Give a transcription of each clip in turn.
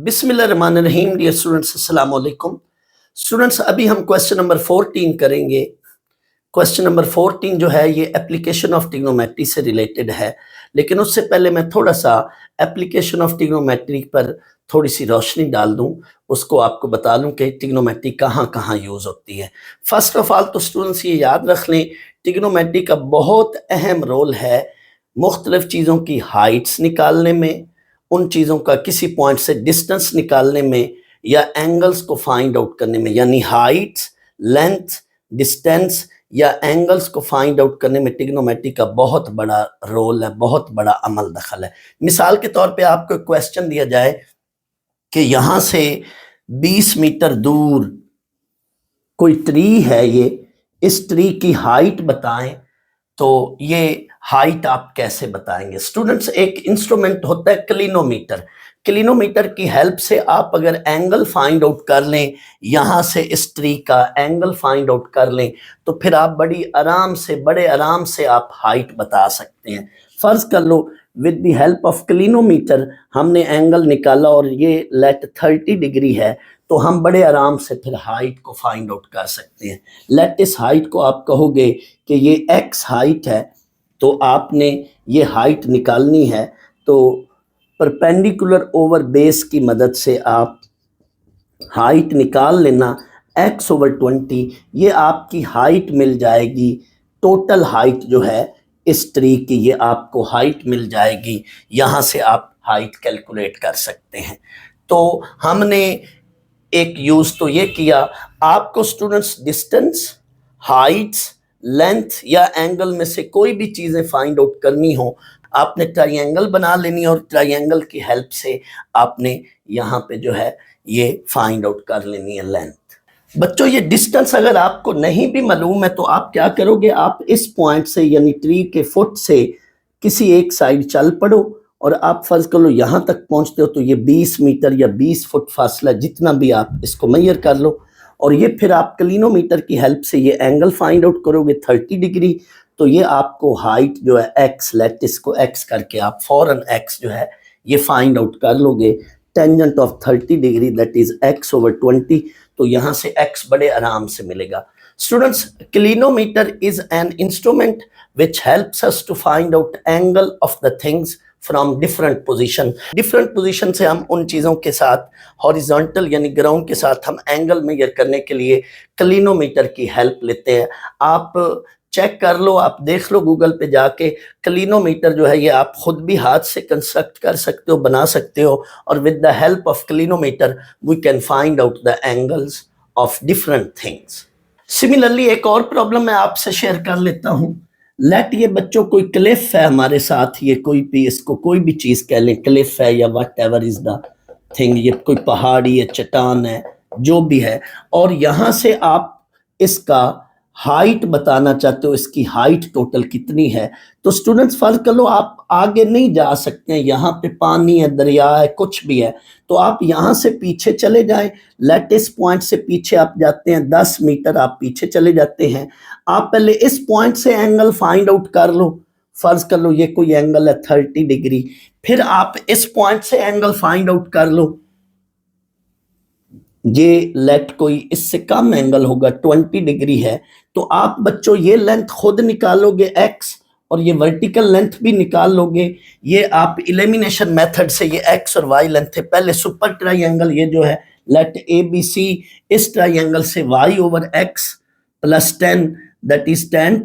बिस्मिल्लाहिर्रहमानिर्रहीम। Dear students, अस्सलाम वालेकुम। स्टूडेंट्स, अभी हम क्वेश्चन नंबर 14 करेंगे। क्वेश्चन नंबर 14 जो है ये एप्लीकेशन ऑफ ट्रिग्नोमेट्री से रिलेटेड है, लेकिन उससे पहले मैं थोड़ा सा एप्लीकेशन ऑफ ट्रिग्नोमेट्री पर थोड़ी सी रोशनी डाल दूं, उसको आपको बता दूं कि ट्रिग्नोमेट्री कहाँ कहाँ यूज़ होती है। फर्स्ट ऑफ ऑल तो स्टूडेंट्स ये याद रख लें, ट्रिग्नोमेट्री का बहुत अहम रोल है मुख्तलिफ चीज़ों की हाइट्स निकालने में, उन चीज़ों का किसी पॉइंट से डिस्टेंस निकालने में, या एंगल्स को फाइंड आउट करने में। यानी हाइट्स, लेंथ, डिस्टेंस या एंगल्स को फाइंड आउट करने में ट्रिग्नोमेट्री का बहुत बड़ा रोल है, बहुत बड़ा अमल दखल है। मिसाल के तौर पे आपको क्वेश्चन दिया जाए कि यहाँ से 20 मीटर दूर कोई ट्री है, ये इस ट्री की हाइट बताएं, तो ये हाइट आप कैसे बताएंगे? स्टूडेंट्स, एक इंस्ट्रूमेंट होता है क्लिनोमीटर। क्लिनोमीटर की हेल्प से आप अगर एंगल फाइंड आउट कर लें, यहाँ से इस ट्री का एंगल फाइंड आउट कर लें, तो फिर आप बड़े आराम से आप हाइट बता सकते हैं। फर्ज कर लो with the help of clinometer हमने एंगल निकाला और ये लेट 30 डिग्री है, तो हम बड़े आराम से फिर हाइट को फाइंड आउट कर सकते हैं। लेट इस हाइट को आप कहोगे कि ये x हाइट है, तो आपने ये हाइट निकालनी है, तो परपेंडिकुलर ओवर बेस की मदद से आप हाइट निकाल लेना x/20, ये आपकी हाइट मिल जाएगी। टोटल हाइट जो है इस ट्री की, ये आपको हाइट मिल जाएगी। यहाँ से आप हाइट कैलकुलेट कर सकते हैं। तो हमने एक यूज तो ये किया, आपको स्टूडेंट्स डिस्टेंस, हाइट्स, लेंथ या एंगल में से कोई भी चीजें फाइंड आउट करनी हो, आपने ट्राइंगल बना लेनी और ट्राइंगल की हेल्प से आपने यहाँ पे जो है ये फाइंड आउट कर लेनी है लेंथ। बच्चों, ये डिस्टेंस अगर आपको नहीं भी मालूम है तो आप क्या करोगे, आप इस पॉइंट से यानी ट्री के फुट से किसी एक साइड चल पड़ो और आप फर्ज कर लो यहाँ तक पहुँचते हो, तो ये 20 मीटर या 20 फुट फासला, जितना भी आप इसको मेजर कर लो, और ये फिर आप क्लिनोमीटर की हेल्प से ये एंगल फाइंड आउट करोगे 30 डिग्री, तो ये आपको हाइट जो है x, लेट इसको x करके आप फौरन x जो है ये फाइंड आउट कर लोगे। Tangent of 30 degree that is x/20, तो यहाँ से x बड़े आराम से मिलेगा। Students, clinometer is an instrument which helps us to find out angle of the things from different position। Different position से हम उन चीज़ों के साथ हॉरिजॉन्टल यानी ग्राउंड के साथ हम एंगल मेजर करने के लिए क्लिनोमीटर की हेल्प लेते हैं। आप चेक कर लो, आप देख लो गूगल पे जाके, क्लिनोमीटर जो है ये आप खुद भी हाथ से कंस्ट्रक्ट कर सकते हो, बना सकते हो, और with the help of clinometer we can find out the angles of different things. Similarly एक और प्रॉब्लम मैं आपसे शेयर कर लेता हूँ। लेट ये बच्चों कोई क्लिफ है हमारे साथ, ये कोई भी, इसको कोई भी चीज़ कह लें, क्लिफ है या what ever is the thing, ये कोई पहाड़ी है, चट्टान है, जो भी है, और यहाँ से आप इसका हाइट बताना चाहते हो, इसकी हाइट टोटल कितनी है। तो स्टूडेंट्स, फर्ज कर लो आप आगे नहीं जा सकते हैं, यहाँ पे पानी है, दरिया है, कुछ भी है, तो आप यहाँ से पीछे चले जाएं। लेट इस पॉइंट से पीछे आप जाते हैं 10 मीटर, आप पीछे चले जाते हैं। आप पहले इस पॉइंट से एंगल फाइंड आउट कर लो। फर्ज कर लो ये कोई एंगल है 30 डिग्री, फिर आप इस पॉइंट से एंगल फाइंड आउट कर लो, ये लेट कोई इससे कम एंगल होगा 20 डिग्री है, तो आप बच्चों ये लेंथ खुद निकालोगे x, और ये वर्टिकल लेंथ भी निकाल लोगे। ये आप एलिमिनेशन मेथड से ये x और y लेंथ है, पहले सुपर ट्राइंगल ये जो है लेट ABC, इस ट्राइंगल से y/x + 10 that is tan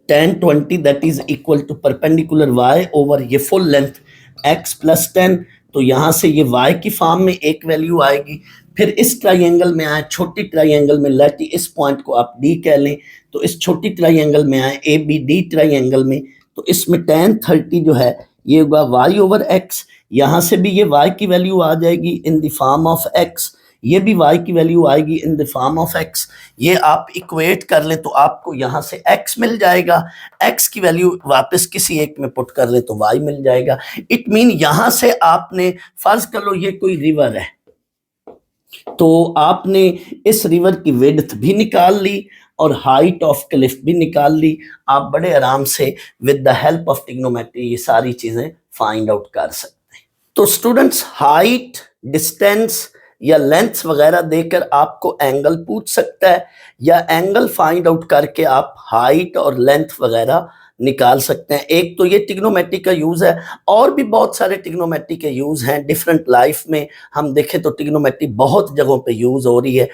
20 that is equal to perpendicular y over ये फुल लेंथ x + 10, तो यहाँ से ये y की फॉर्म में एक वैल्यू आएगी। फिर इस ट्राइंगल में आए, छोटी ट्राइंगल में, लेट इस पॉइंट को आप d कह लें, तो इस छोटी ट्राइंगल में आए ABD ट्राइंगल में, तो इसमें tan 30 जो है ये होगा y/x, यहाँ से भी ये y की वैल्यू आ जाएगी in the form of x, ये भी y की वैल्यू आएगी in the form of x। ये आप इक्वेट कर लें तो आपको यहाँ से x मिल जाएगा, x की वैल्यू वापस किसी एक में पुट कर ले तो y मिल जाएगा। इट मीन यहाँ से आपने फर्ज कर लो ये कोई रिवर है, तो आपने इस रिवर की विड्थ भी निकाल ली और हाइट ऑफ क्लिफ भी निकाल ली। आप बड़े आराम से with the help of trigonometry ये सारी चीजें फाइंड आउट कर सकते हैं। तो स्टूडेंट्स हाइट, डिस्टेंस या लेंथ वगैरह देकर आपको एंगल पूछ सकता है, या एंगल फाइंड आउट करके आप हाइट और लेंथ वगैरह निकाल सकते हैं। एक तो ये ट्रिग्नोमेट्री का यूज है, और भी बहुत सारे ट्रिग्नोमेट्री के यूज हैं डिफरेंट लाइफ में। हम देखें तो ट्रिग्नोमेट्री बहुत जगहों पे यूज हो रही है,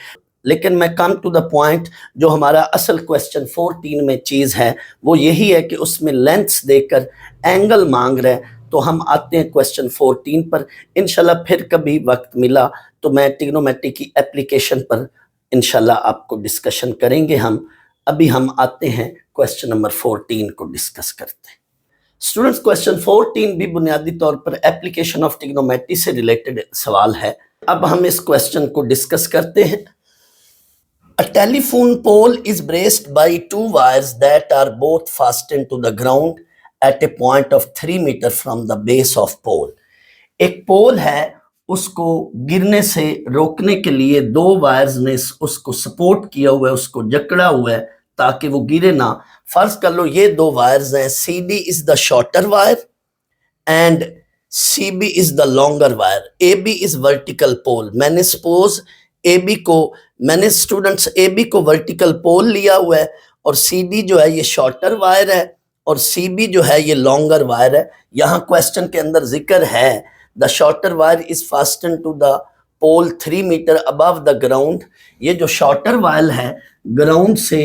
लेकिन मैं कम टू द पॉइंट, जो हमारा असल क्वेश्चन 14 में चीज़ है वो यही है कि उसमें लेंथ्स देकर एंगल मांग रहे हैं। तो हम आते हैं क्वेश्चन 14 पर। इंशाल्लाह फिर कभी वक्त मिला तो मैं ट्रिग्नोमेट्री की एप्लीकेशन पर इंशाल्लाह आपको डिस्कशन करेंगे हम। अभी हम आते हैं क्वेश्चन नंबर 14 को डिस्कस करते हैं। स्टूडेंट्स, क्वेश्चन 14 भी बुनियादी तौर पर एप्लीकेशन ऑफ ट्रिग्नोमेट्री से रिलेटेड सवाल है। अब हम इस क्वेश्चन को डिस्कस करते हैं। A telephone pole is braced by two wires that are both fastened to the ground at a point of 3 meters from the base of pole. एक पोल है, उसको गिरने से रोकने के लिए दो वायर्स ने उसको सपोर्ट किया हुआ है, उसको जकड़ा हुआ है ताकि वो गिरे ना। फर्ज कर लो ये दो वायर्स हैं, CD is the shorter wire and CB is the longer wire, AB is vertical pole. मैंने सपोज मैंने स्टूडेंट्स AB को वर्टिकल पोल लिया हुआ है, और CD जो है ये शॉर्टर वायर है, और CB जो है ये लॉन्गर वायर है। यहाँ क्वेश्चन के अंदर जिक्र है the shorter wire is fasten to the pole 3 metre above the ground. ये जो शॉर्टर वायर है ग्राउंड से,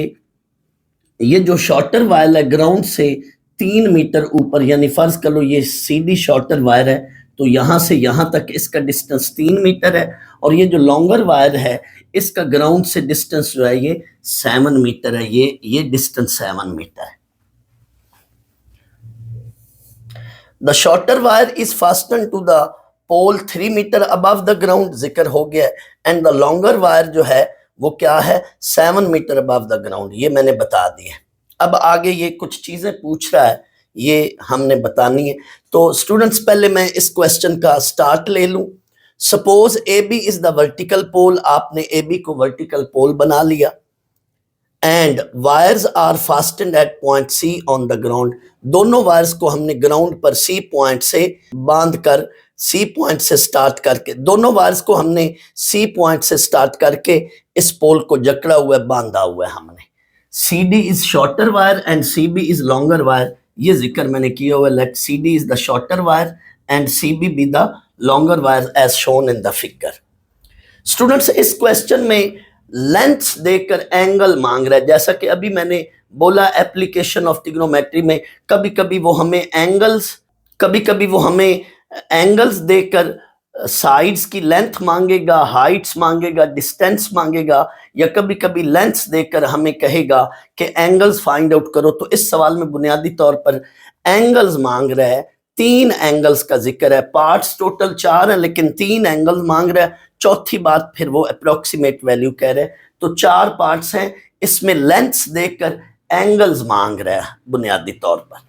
ये जो शॉर्टर वायर है ग्राउंड से 3 मीटर ऊपर, यानी फर्ज कर लो ये CD शॉर्टर वायर है, तो यहाँ से यहाँ तक इसका डिस्टेंस 3 मीटर है, और ये जो लॉन्गर वायर है इसका ग्राउंड से डिस्टेंस जो है ये 7 मीटर है। ये डिस्टेंस 7 मीटर है। The shorter wire is fasten to the pole 3 metre above the ground, जिक्र हो गया, एंड द लॉन्गर वायर जो है वो क्या है, 7 मीटर अबव द ग्राउंड, ये मैंने बता दिया। अब आगे ये कुछ चीजें पूछ रहा है, ये हमने बतानी है। तो स्टूडेंट्स पहले मैं इस क्वेश्चन का स्टार्ट ले लूं। Suppose AB is the vertical pole, आपने AB को वर्टिकल पोल बना लिया, and wires are fastened at point C on the ground. दोनों वायर्स को हमने ग्राउंड पर C पॉइंट से बांध कर, C पॉइंट से स्टार्ट करके, दोनों वायर्स को हमने C पॉइंट से स्टार्ट करके इस पोल को जकड़ा हुआ है, बांधा हुआ है हमने। CD is shorter wire and CB is longer wire, ये जिक्र मैंने किया हुआ। Let CD is the shorter wire and CB be the longer wire as shown in the figure. Students, इस क्वेश्चन में लेंथ्स देकर एंगल मांग रहा है। जैसा कि अभी मैंने बोला एप्लीकेशन ऑफ ट्रिग्नोमेट्री में कभी कभी वो हमें एंगल्स देकर साइड्स की लेंथ मांगेगा, हाइट्स मांगेगा, डिस्टेंस मांगेगा, या कभी कभी लेंथ्स देकर हमें कहेगा कि एंगल्स फाइंड आउट करो। तो इस सवाल में बुनियादी तौर पर एंगल्स मांग रहा है। 3 एंगल्स का जिक्र है, पार्ट्स टोटल 4 है लेकिन 3 एंगल्स मांग रहा है। चौथी बात फिर वो अप्रोक्सीमेट वैल्यू कह रहे हैं। तो 4 पार्ट्स हैं, इसमें लेंथ्स देकर एंगल्स मांग रहा है बुनियादी तौर पर।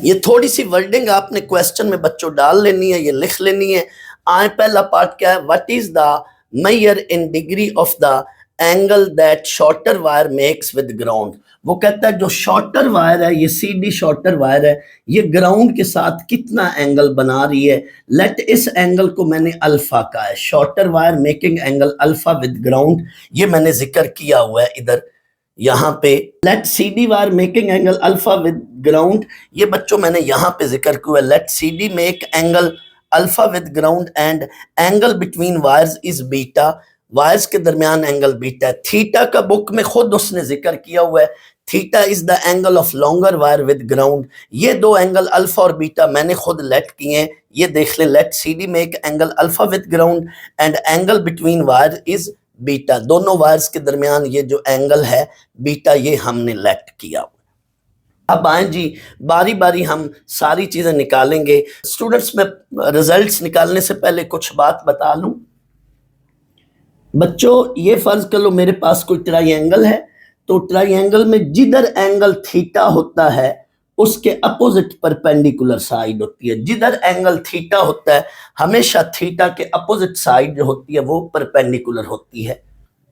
ये थोड़ी सी वर्डिंग आपने क्वेश्चन में बच्चों डाल लेनी है, ये लिख लेनी है। पहला पार्ट क्या है, what is the measure in degree of the angle that shorter wire makes with ground. वो कहता है जो शॉर्टर वायर है, ये CD शॉर्टर वायर है, ये ग्राउंड के साथ कितना एंगल बना रही है। लेट इस एंगल को मैंने अल्फा कहा है, shorter wire making angle alpha with ground, ये मैंने जिक्र किया हुआ है इधर यहाँ पे। Let CD wire making angle alpha with ground, ये बच्चों मैंने यहाँ पे जिक्र किया। Let CD make angle alpha with ground and angle between wires is beta, wires के दरमियान एंगल बीटा है। थीटा का बुक में खुद उसने जिक्र किया हुआ है, theta is the angle of longer wire with ground. ये 2 एंगल अल्फा और बीटा मैंने खुद लेट किए हैं, ये देख ले। Let CD make angle alpha with ground and angle between wire is beta, दोनों वायर्स के दरमियान ये जो एंगल है बीटा, ये हमने लेट किया। अब आए जी, बारी बारी हम सारी चीजें निकालेंगे। स्टूडेंट्स, में रिजल्ट्स निकालने से पहले कुछ बात बता लूं बच्चों। ये फर्ज कर लो मेरे पास कोई ट्राइंगल है, तो ट्राइंगल में जिधर एंगल थीटा होता है उसके अपोजिट परपेंडिकुलर साइड होती है। जिधर एंगल थीटा होता है हमेशा थीटा के अपोजिट साइड जो होती है वो परपेंडिकुलर होती है।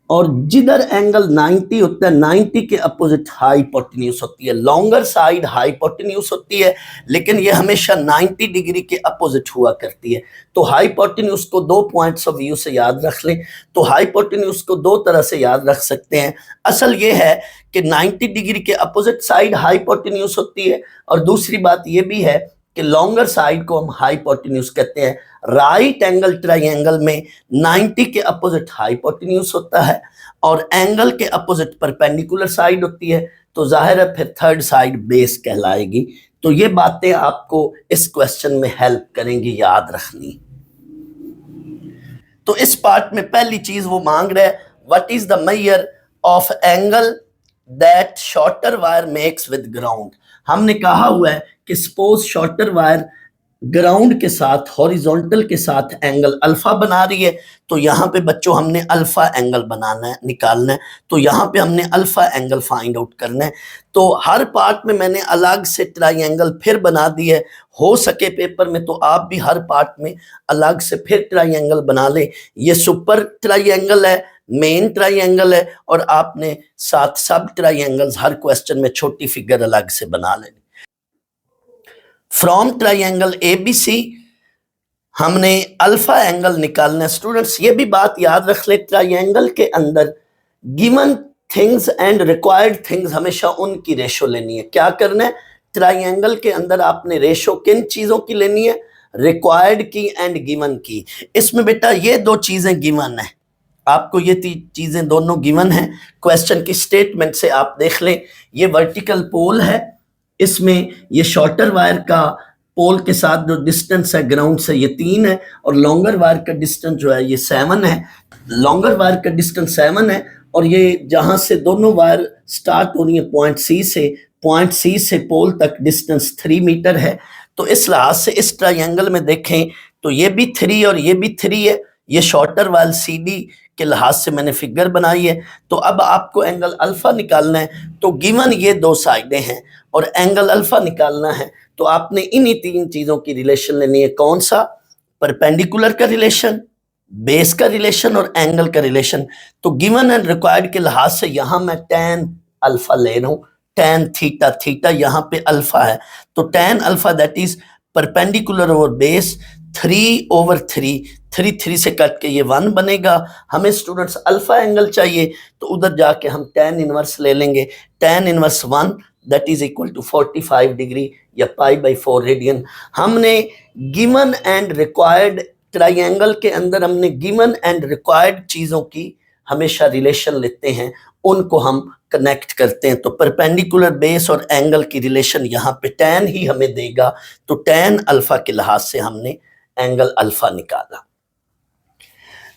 और जिधर एंगल 90 होता है 90 के अपोजिट हाइपोटेन्यूज होती है। लॉन्गर साइड हाइपोटेन्यूज होती है, लेकिन ये हमेशा 90 डिग्री के अपोजिट हुआ करती है। तो हाइपोटेन्यूज को 2 पॉइंट्स ऑफ व्यू से याद रख लें। तो हाइपोटेन्यूज को 2 तरह से याद रख सकते हैं। असल ये है कि 90 डिग्री के अपोजिट साइड हाइपोटेन्यूज होती है, और दूसरी बात ये भी है कि लॉन्गर साइड को हम हाइपोटेन्यूज कहते हैं। राइट एंगल ट्राइंगल में 90 के अपोजिट हाइपोटेन्यूज होता है और एंगल के अपोजिट परपेंडिकुलर साइड होती है, तो जाहिर है फिर थर्ड साइड बेस कहलाएगी। तो ये बातें आपको इस क्वेश्चन में हेल्प करेंगी याद रखनी। तो इस पार्ट में पहली चीज वो मांग रहा है, what is the measure of angle that shorter wire makes with ground. हमने कहा हुआ है कि सपोज शॉर्टर वायर ग्राउंड के साथ हॉरिजॉन्टल के साथ एंगल अल्फा बना रही है, तो यहाँ पे बच्चों हमने अल्फा एंगल बनाना है, निकालना है। तो यहाँ पे हमने अल्फा एंगल फाइंड आउट करना है। तो हर पार्ट में मैंने अलग से ट्राइंगल फिर बना दी है। हो सके पेपर में तो आप भी हर पार्ट में अलग से फिर ट्राइंगल बना लें। ये सुपर ट्राइंगल है, मेन ट्राइंगल है, और आपने 7 सब ट्राइंगल्स हर क्वेश्चन में छोटी फिगर अलग से बना लेनी। फ्रॉम ट्राइंगल ABC हमने अल्फा एंगल निकालना है। स्टूडेंट्स ये भी बात याद रख ले, ट्राइंगल के अंदर given things and required things हमेशा उनकी रेशो लेनी है। क्या करना है, ट्राइंगल के अंदर आपने रेशो किन चीजों की लेनी है, रिक्वायर्ड की एंड गिवन की। इसमें बेटा ये 2 चीजें गिवन है, आपको ये चीजें दोनों गिवन है। क्वेश्चन की स्टेटमेंट से आप देख लें, ये वर्टिकल पोल है, इसमें ये शॉर्टर वायर का पोल के साथ जो डिस्टेंस है ग्राउंड से ये 3 है, और लॉन्गर वायर का डिस्टेंस जो है ये 7 है। लॉन्गर वायर का डिस्टेंस 7 है, और ये जहां से दोनों वायर स्टार्ट हो रही है पॉइंट सी से पोल तक डिस्टेंस 3 मीटर है। तो इस लिहाज से इस ट्राइंगल में देखें तो ये भी 3 और ये भी 3 है। ये शॉर्टर वायर CD के लिहाज से मैंने फिगर बनाई है। तो अब आपको एंगल अल्फा निकालना है, तो गिवन ये 2 साइडें हैं और एंगल अल्फा निकालना है, तो आपने इन्हीं 3 चीजों की रिलेशन लेनी है। कौन सा, परपेंडिकुलर का रिलेशन, बेस का रिलेशन और एंगल का रिलेशन। तो गिवन एंड रिक्वायर्ड के लिहाज से यहां मैं tan अल्फा ले रहा हूं, tan थीटा, थीटा यहाँ पे अल्फा है, तो tan alpha that is perpendicular over base 3/3, 3 से कट के ये 1 बनेगा। हमें स्टूडेंट्स अल्फा एंगल चाहिए, तो उधर जाके हम tan इनवर्स ले लेंगे। tan inverse 1 that is equal to 45 degree या π/4 रेडियन। हमने गिवन एंड रिक्वायर्ड, ट्राइंगल के अंदर हमने गिवन एंड रिक्वायर्ड चीजों की हमेशा रिलेशन लेते हैं, उनको हम कनेक्ट करते हैं। तो परपेंडिकुलर बेस और एंगल की रिलेशन यहाँ पे tan ही हमें देगा, तो tan अल्फा के लिहाज से हमने एंगल अल्फा निकाला।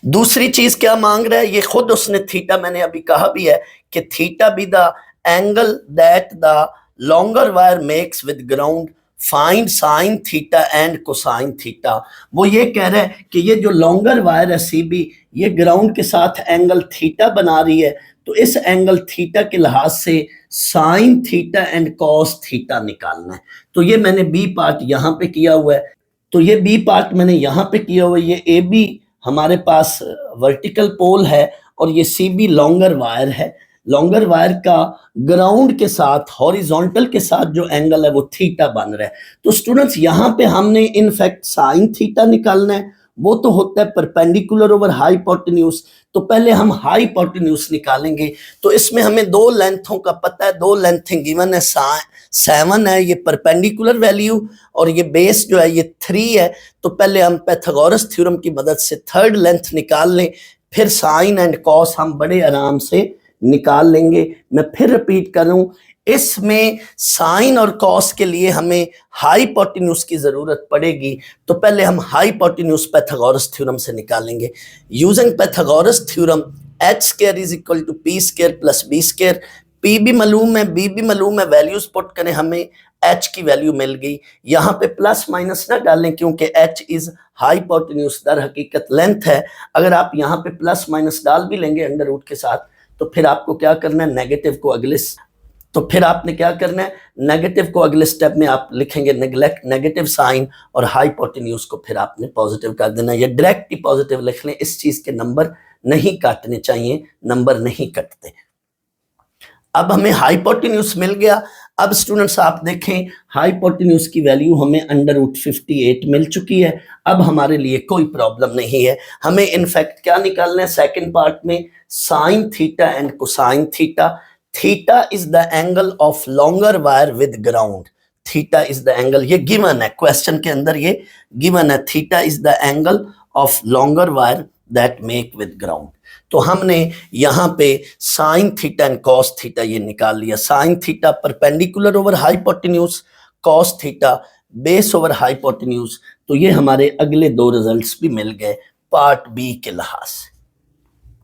दूसरी चीज क्या मांग रहा है, ये खुद उसने थीटा, मैंने अभी कहा भी है कि theta be the angle that the longer wire makes with ground, find sine theta and cosine theta. वो ये कह रहा है कि ये जो लॉन्गर वायर है CB, ये ग्राउंड के साथ एंगल थीटा बना रही है, तो इस एंगल थीटा के लिहाज से sine theta and cos theta निकालना है। तो ये मैंने B पार्ट यहाँ पे किया हुआ है, तो ये B पार्ट मैंने यहाँ पे किया हुआ है। ये AB हमारे पास वर्टिकल पोल है और ये CB लॉन्गर वायर है। लॉन्गर वायर का ग्राउंड के साथ हॉरिजॉन्टल के साथ जो एंगल है वो थीटा बन रहा है। तो स्टूडेंट्स यहाँ पे हमने इनफैक्ट साइन थीटा निकालना है, वो तो होता है परपेंडिकुलर ओवर हाइपोटेन्यूज। तो पहले हम हाइपोटेन्यूज निकालेंगे। तो इसमें हमें 2 लेंथों का पता है, 2 लेंथें गिवन है, 7 है ये परपेंडिकुलर वैल्यू, और ये बेस जो है ये 3 है। तो पहले हम पाइथागोरस थ्योरम की मदद से 3rd लेंथ निकाल लें, फिर साइन एंड कॉस हम बड़े आराम से निकाल लेंगे। मैं फिर रिपीट कर रहा हूं, इसमें साइन और कॉस के लिए हमें हाइपोटेन्यूज की जरूरत पड़ेगी। तो पहले हम हाइपोटेन्यूज पाइथागोरस थ्योरम से निकालेंगे। Using Pythagoras theorem h² is equal to p² plus b²। p भी मालूम है, b भी मालूम है, वैल्यूज पुट करें, हमें h की वैल्यू मिल गई। यहाँ पे प्लस माइनस ना डालें क्योंकि h इज हाइपोटेन्यूज, दर हकीकत लेंथ है। अगर आप यहाँ पे प्लस माइनस डाल भी लेंगे अंडर रूट के साथ, तो फिर आपको क्या करना है, नेगेटिव को अगले स्टेप में आप लिखेंगे नेगेटिव साइन, और हाइपोटेन्यूज को फिर आपने पॉजिटिव कर देना। ये डायरेक्ट ही पॉजिटिव लिख लें, इस चीज के नंबर नहीं काटने चाहिए, नंबर नहीं कटते। अब हमें हाइपोटेन्यूज मिल गया। अब स्टूडेंट्स आप देखें, हाइपोटेन्यूज की वैल्यू हमें √58 मिल चुकी है। अब हमारे लिए कोई प्रॉब्लम नहीं है। हमें इनफैक्ट क्या निकालना है सेकंड पार्ट में, sine theta and cosine theta. Theta is the angle of longer wire with ground. Theta is the angle, ये गिवन है क्वेश्चन के अंदर, ये गिवन है। Theta is the angle of longer wire that make with ground. तो हमने यहाँ पे sine theta and cos theta ये निकाल लिया। Sine theta perpendicular over hypotenuse, cos theta base over hypotenuse. तो ये हमारे अगले दो रिजल्ट्स भी मिल गए पार्ट बी के लिहाज से।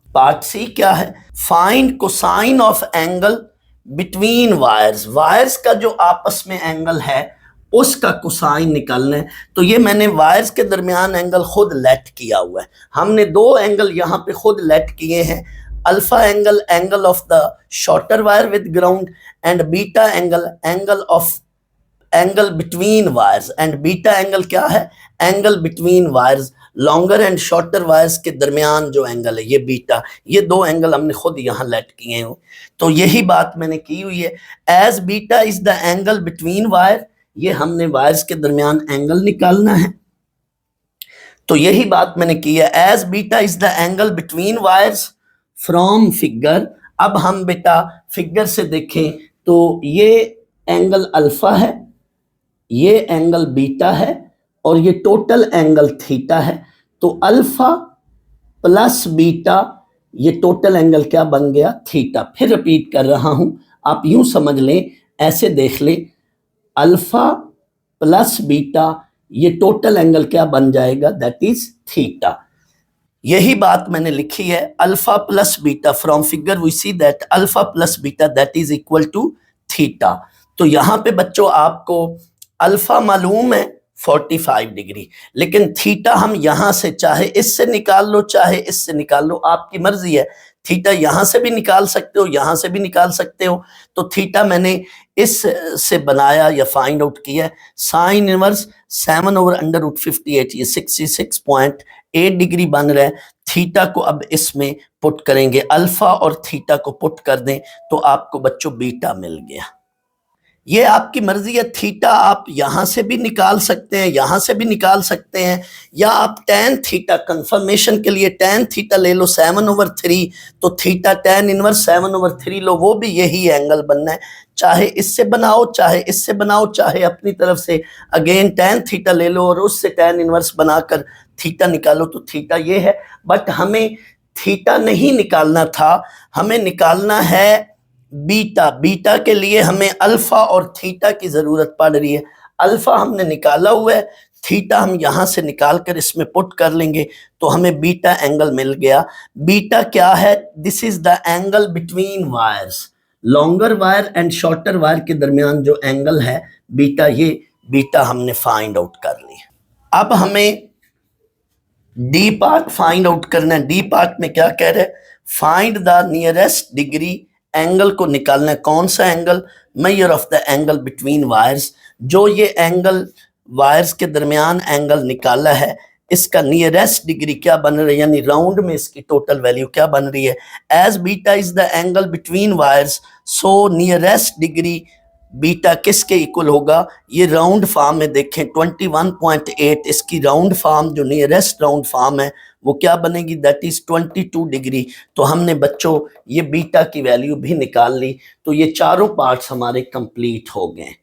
पार्ट सी क्या है, find cosine of angle between wires. Wires का जो आपस में एंगल है उसका कोसाइन निकालना है। तो ये मैंने वायर्स के दरमियान एंगल खुद लेट किया हुआ है। हमने दो एंगल यहाँ पे खुद लेट किए हैं, alpha angle, angle of the shorter wire with ground, and beta angle, angle of angle between wires. And beta angle क्या है, angle between wires, longer and shorter wires के दरमियान जो एंगल है ये बीटा। ये दो एंगल हमने खुद यहाँ लेट किए हैं। तो यही बात मैंने की हुई है, as beta is the angle between wire, ये हमने वायर्स के दरमियान एंगल निकालना है। तो यही बात मैंने की है, as beta is the angle between wires from figure. अब हम बेटा फिगर से देखें तो ये एंगल अल्फा है, ये एंगल बीटा है, और ये टोटल एंगल थीटा है। तो अल्फा प्लस बीटा, ये टोटल एंगल क्या बन गया, थीटा। फिर रिपीट कर रहा हूं, आप यूं समझ लें, ऐसे देख लें, अल्फा प्लस बीटा, ये टोटल एंगल क्या बन जाएगा, दैट इज थीटा। यही बात मैंने लिखी है, alpha plus beta, from figure we see that alpha plus beta that is equal to theta. तो यहां पे बच्चों आपको अल्फा मालूम है 45 डिग्री, लेकिन थीटा हम यहां से चाहे इससे निकाल लो चाहे इससे निकाल लो, आपकी मर्जी है। थीटा यहां से भी निकाल सकते हो, यहां से भी निकाल सकते हो। तो थीटा मैंने इस से बनाया या फाइंड आउट किया, साइन इनवर्स 7/√58, ये 66.8 डिग्री बन रहा है। थीटा को अब इसमें पुट करेंगे, अल्फा और थीटा को पुट कर दें तो आपको बच्चों बीटा मिल गया। ये आपकी मर्जी है, थीटा आप यहां से भी निकाल सकते हैं, यहां से भी निकाल सकते हैं, या आप tan थीटा कंफर्मेशन के लिए tan थीटा ले लो 7/3, तो थीटा tan इनवर्स 7/3 लो, वो भी यही एंगल बनना है। चाहे इससे बनाओ चाहे इससे बनाओ, चाहे अपनी तरफ से अगेन tan थीटा ले लो और उससे tan इनवर्स बनाकर थीटा निकालो, तो थीटा ये है। बट हमें थीटा नहीं निकालना था, हमें निकालना है बीटा। बीटा के लिए हमें अल्फा और थीटा की जरूरत पड़ रही है। अल्फा हमने निकाला हुआ है, थीटा हम यहां से निकाल कर इसमें पुट कर लेंगे तो हमें बीटा एंगल मिल गया। बीटा क्या है, this is the angle between wires, longer wire and shorter wire के दरमियान जो एंगल है बीटा, ये बीटा हमने फाइंड आउट कर लिया। अब हमें डी पार्ट फाइंड आउट करना है। डी पार्ट में क्या कह रहे हैं, find the nearest degree, angle को निकालना है। कौन सा angle, measure of the angle between wires. जो ये एंगल वायर्स के दरमियान एंगल निकाला है, इसका नियरेस्ट डिग्री क्या बन रही है, यानी राउंड में इसकी टोटल वैल्यू क्या बन रही है। As beta is the angle between wires, so nearest degree beta किसके इक्वल होगा, ये राउंड फॉर्म में देखें 21.8, इसकी राउंड फॉर्म जो नियरेस्ट राउंड फॉर्म है वो क्या बनेगी, दैट इज 22 डिग्री। तो हमने बच्चों ये बीटा की वैल्यू भी निकाल ली। तो ये चारों पार्ट्स हमारे कंप्लीट हो गए।